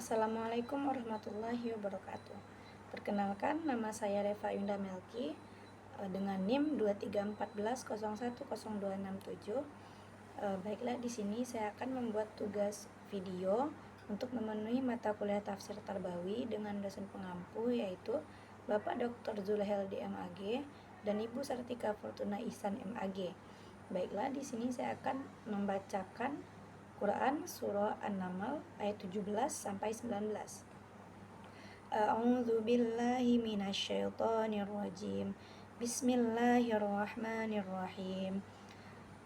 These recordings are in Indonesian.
Assalamualaikum warahmatullahi wabarakatuh. Perkenalkan, nama saya Reva Yunda Melki dengan NIM 2314010267. Baiklah, di sini saya akan membuat tugas video untuk memenuhi mata kuliah tafsir Tarbawi dengan dosen pengampu yaitu Bapak Dr. Zulheldi MAG dan Ibu Sartika Fortuna Ihsan MAG. Baiklah, di sini saya akan membacakan Quran Surah An-Naml ayat 17 sampai 19. A'udzu billahi minasyaitonir rajim. Bismillahirrahmanirrahim.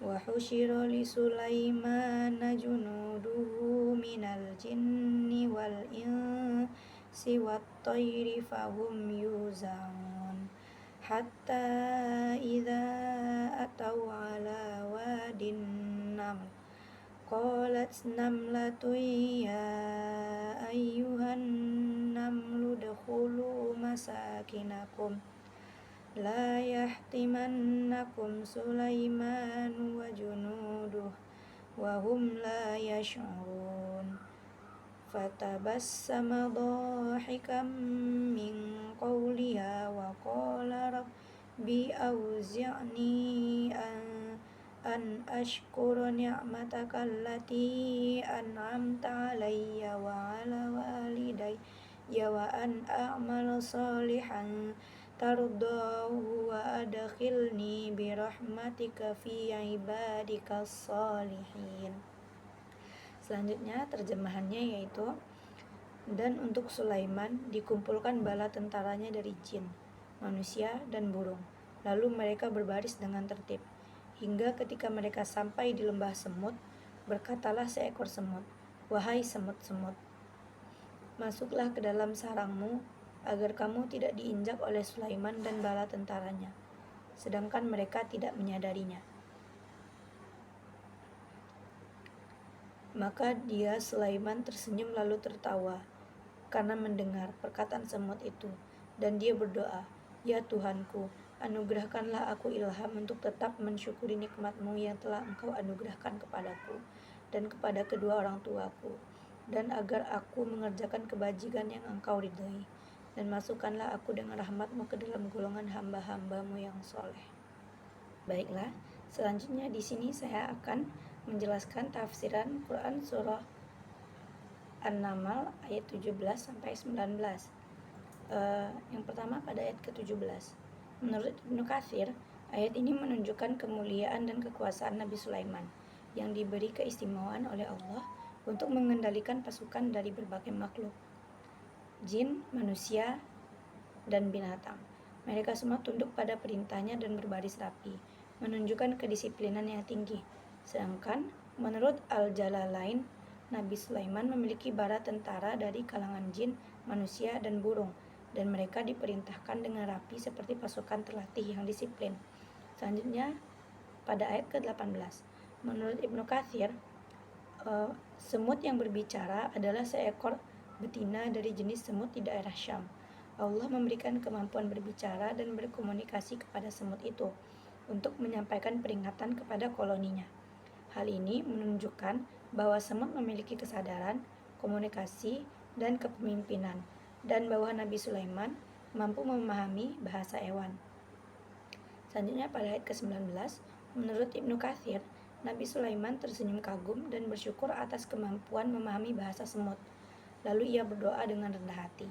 Wa husyira li Sulaimana junuduhu minal jinni wal insi wat tayri fahum yuzaun. Hatta idza atau ala wadin naml qalat namlatun ya ayyuhan namlu dkhulu masakinakum la yahtimannakum Sulaiman wa junuduh wa hum la yash'urun fatabassama dhahikan min qawliha wa qala rabbi awzi'ni an ashkura ni'mataka allati an'amta alayya wa ala walidayya wa an a'mala salihan tardahu wa adkhilni birahmatika fi ibadika salihin. Selanjutnya terjemahannya yaitu, dan untuk Sulaiman dikumpulkan bala tentaranya dari jin, manusia dan burung, lalu mereka berbaris dengan tertib. Hingga ketika mereka sampai di lembah semut, berkatalah seekor semut, "Wahai semut-semut, masuklah ke dalam sarangmu, agar kamu tidak diinjak oleh Sulaiman dan bala tentaranya." Sedangkan mereka tidak menyadarinya. Maka dia Sulaiman tersenyum lalu tertawa karena mendengar perkataan semut itu, dan dia berdoa, "Ya Tuhanku, anugerahkanlah aku ilham untuk tetap mensyukuri nikmat-Mu yang telah Engkau anugerahkan kepadaku dan kepada kedua orang tuaku, dan agar aku mengerjakan kebajikan yang Engkau ridhoi, dan masukkanlah aku dengan rahmat-Mu ke dalam golongan hamba-hamba-Mu yang soleh." Baiklah, selanjutnya di sini saya akan menjelaskan tafsiran Quran Surah An-Naml ayat 17 sampai 19. Yang pertama pada ayat ke-17. Menurut Ibnu Katsir, ayat ini menunjukkan kemuliaan dan kekuasaan Nabi Sulaiman yang diberi keistimewaan oleh Allah untuk mengendalikan pasukan dari berbagai makhluk, jin, manusia, dan binatang. Mereka semua tunduk pada perintahnya dan berbaris rapi, menunjukkan kedisiplinan yang tinggi. Sedangkan menurut Al-Jalalain, Nabi Sulaiman memiliki bala tentara dari kalangan jin, manusia, dan burung, dan mereka diperintahkan dengan rapi seperti pasukan terlatih yang disiplin. Selanjutnya pada ayat ke-18, menurut Ibnu Katsir, semut yang berbicara adalah seekor betina dari jenis semut di daerah Syam. Allah memberikan kemampuan berbicara dan berkomunikasi kepada semut itu untuk menyampaikan peringatan kepada koloninya. Hal ini menunjukkan bahwa semut memiliki kesadaran, komunikasi, dan kepemimpinan, dan bahwa Nabi Sulaiman mampu memahami bahasa hewan. Selanjutnya pada ayat ke-19, menurut Ibnu Katsir, Nabi Sulaiman tersenyum kagum dan bersyukur atas kemampuan memahami bahasa semut. Lalu ia berdoa dengan rendah hati,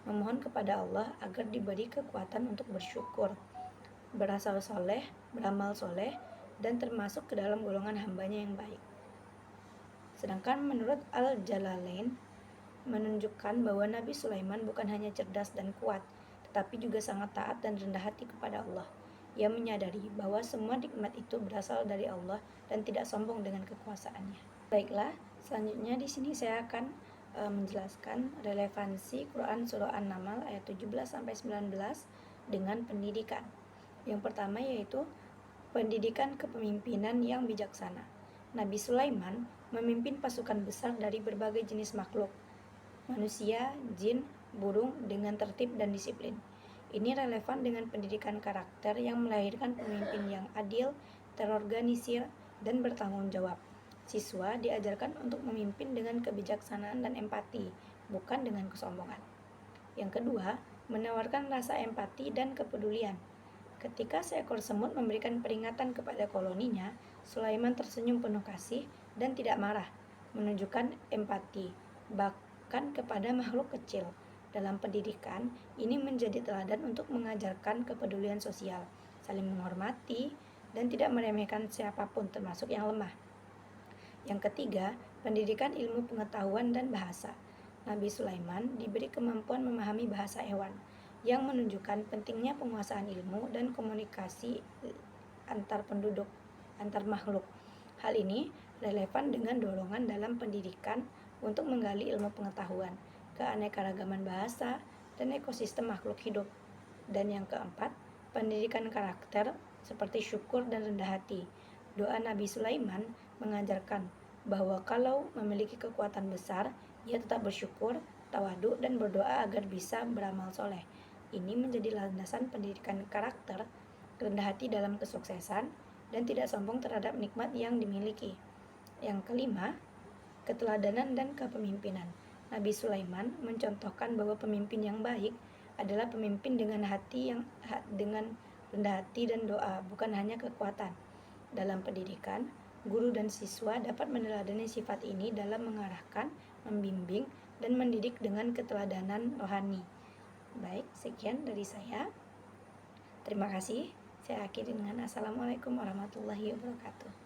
memohon kepada Allah agar diberi kekuatan untuk bersyukur, beramal soleh, dan termasuk ke dalam golongan hambanya yang baik. Sedangkan menurut Al-Jalalain, menunjukkan bahwa Nabi Sulaiman bukan hanya cerdas dan kuat, tetapi juga sangat taat dan rendah hati kepada Allah. Ia menyadari bahwa semua nikmat itu berasal dari Allah dan tidak sombong dengan kekuasaannya. Baiklah, selanjutnya di sini saya akan menjelaskan relevansi Quran Surah An-Naml ayat 17 sampai 19 dengan pendidikan. Yang pertama yaitu pendidikan kepemimpinan yang bijaksana. Nabi Sulaiman memimpin pasukan besar dari berbagai jenis makhluk, manusia, jin, burung dengan tertib dan disiplin. Ini relevan dengan pendidikan karakter yang melahirkan pemimpin yang adil, terorganisir, dan bertanggung jawab. Siswa diajarkan untuk memimpin dengan kebijaksanaan dan empati, bukan dengan kesombongan. Yang kedua, menawarkan rasa empati dan kepedulian. Ketika seekor semut memberikan peringatan kepada koloninya, Sulaiman tersenyum penuh kasih dan tidak marah, menunjukkan empati, bahkan kepada makhluk kecil. Dalam pendidikan, ini menjadi teladan untuk mengajarkan kepedulian sosial, saling menghormati, dan tidak meremehkan siapapun termasuk yang lemah. Yang ketiga, pendidikan ilmu pengetahuan dan bahasa. Nabi Sulaiman diberi kemampuan memahami bahasa hewan, yang menunjukkan pentingnya penguasaan ilmu dan komunikasi antar penduduk, antar makhluk. Hal ini relevan dengan dorongan dalam pendidikan untuk menggali ilmu pengetahuan, keanekaragaman bahasa, dan ekosistem makhluk hidup. Dan yang keempat, pendidikan karakter seperti syukur dan rendah hati. Doa Nabi Sulaiman mengajarkan bahwa kalau memiliki kekuatan besar, ia tetap bersyukur, tawadhu, dan berdoa agar bisa beramal soleh. Ini menjadi landasan pendidikan karakter, rendah hati dalam kesuksesan, dan tidak sombong terhadap nikmat yang dimiliki. Yang kelima, keteladanan dan kepemimpinan. Nabi Sulaiman mencontohkan bahwa pemimpin yang baik adalah pemimpin dengan rendah hati dan doa, bukan hanya kekuatan. Dalam pendidikan, guru dan siswa dapat meneladani sifat ini dalam mengarahkan, membimbing, dan mendidik dengan keteladanan rohani. Baik, sekian dari saya. Terima kasih. Saya akhiri dengan Assalamualaikum warahmatullahi wabarakatuh.